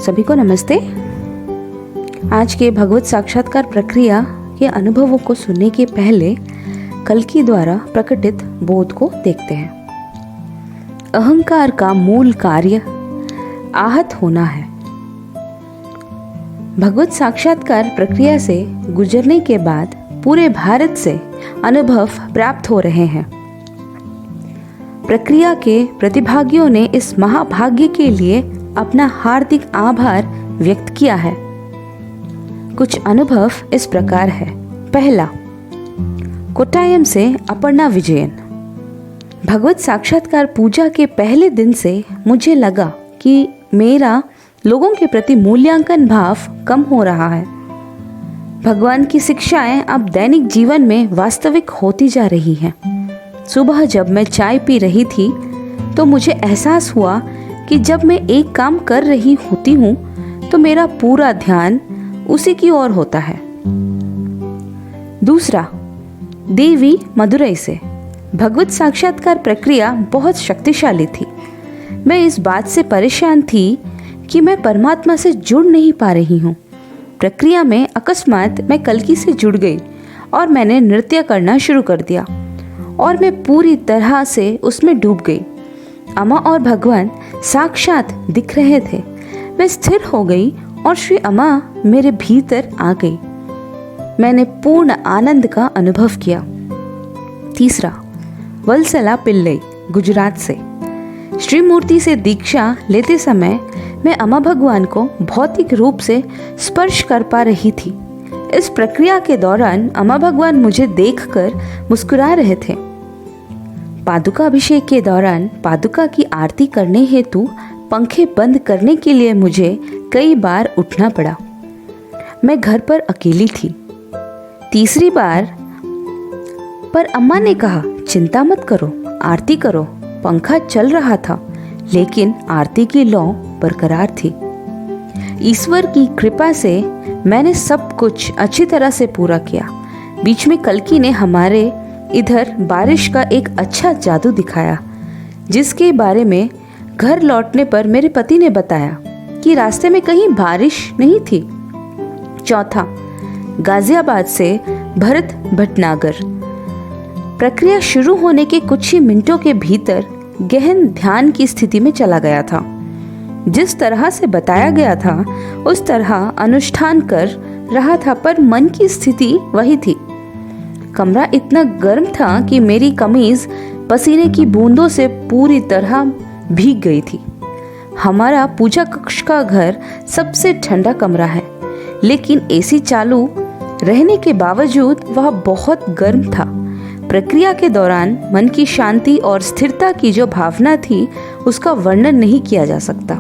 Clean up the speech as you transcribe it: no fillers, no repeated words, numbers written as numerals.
सभी को नमस्ते। आज के भगवत साक्षात्कार प्रक्रिया के अनुभवों को सुनने के पहले कल्कि द्वारा प्रकटित बोध को देखते हैं। अहंकार का मूल कार्य आहत होना है। भगवत साक्षात्कार प्रक्रिया से गुजरने के बाद पूरे भारत से अनुभव प्राप्त हो रहे हैं। प्रक्रिया के प्रतिभागियों ने इस महाभाग्य के लिए अपना हार्दिक आभार व्यक्त किया है। कुछ अनुभव इस प्रकार है। पहला, कोट्टायम से अपर्णा विजयन। भगवत साक्षात्कार पूजा के पहले दिन से मुझे लगा कि मेरा लोगों के प्रति मूल्यांकन भाव कम हो रहा है। भगवान की शिक्षाएं अब दैनिक जीवन में वास्तविक होती जा रही हैं। सुबह जब मैं चाय पी रही थी तो मुझे एहसास हुआ कि जब मैं एक काम कर रही होती हूँ तो मेरा पूरा ध्यान उसी की ओर होता है। दूसरा, देवी मदुरई से। भगवत साक्षात्कार प्रक्रिया बहुत शक्तिशाली थी। मैं इस बात से परेशान थी कि मैं परमात्मा से जुड़ नहीं पा रही हूँ। प्रक्रिया में अकस्मात मैं कल्कि से जुड़ गई और मैंने नृत्य करना शुरू कर दिया और मैं पूरी तरह से उसमें डूब गई। अम्मा और भगवान साक्षात दिख रहे थे। मैं स्थिर हो गई और श्री अम्मा मेरे भीतर आ गई। मैंने पूर्ण आनंद का अनुभव किया। तीसरा, वलसला पिल्लई, गुजरात से। श्री मूर्ति से दीक्षा लेते समय मैं अम्मा भगवान को भौतिक रूप से स्पर्श कर पा रही थी। इस प्रक्रिया के दौरान अम्मा भगवान मुझे देखकर मुस्कुरा रहे थे। पादुका अभिषेक के दौरान पादुका की आरती करने हेतु पंखे बंद करने के लिए मुझे कई बार उठना पड़ा। मैं घर पर अकेली थी। तीसरी बार पर अम्मा ने कहा, चिंता मत करो, आरती करो। पंखा चल रहा था लेकिन आरती की लौ बरकरार थी। ईश्वर की कृपा से मैंने सब कुछ अच्छी तरह से पूरा किया। बीच में कल्कि ने हमारे इधर बारिश का एक अच्छा जादू दिखाया, जिसके बारे में घर लौटने पर मेरे पति ने बताया कि रास्ते में कहीं बारिश नहीं थी। चौथा, गाजियाबाद से भरत भटनागर। प्रक्रिया शुरू होने के कुछ ही मिनटों के भीतर गहन ध्यान की स्थिति में चला गया था। जिस तरह से बताया गया था उस तरह अनुष्ठान कर रहा था, पर मन की स्थिति वही थी। कमरा इतना गर्म था कि मेरी कमीज पसीने की बूंदों से पूरी तरह भीग गई थी। हमारा पूजा कक्ष का घर सबसे ठंडा कमरा है, लेकिन एसी चालू रहने के बावजूद वह बहुत गर्म था। प्रक्रिया के दौरान मन की शांति और स्थिरता की जो भावना थी उसका वर्णन नहीं किया जा सकता।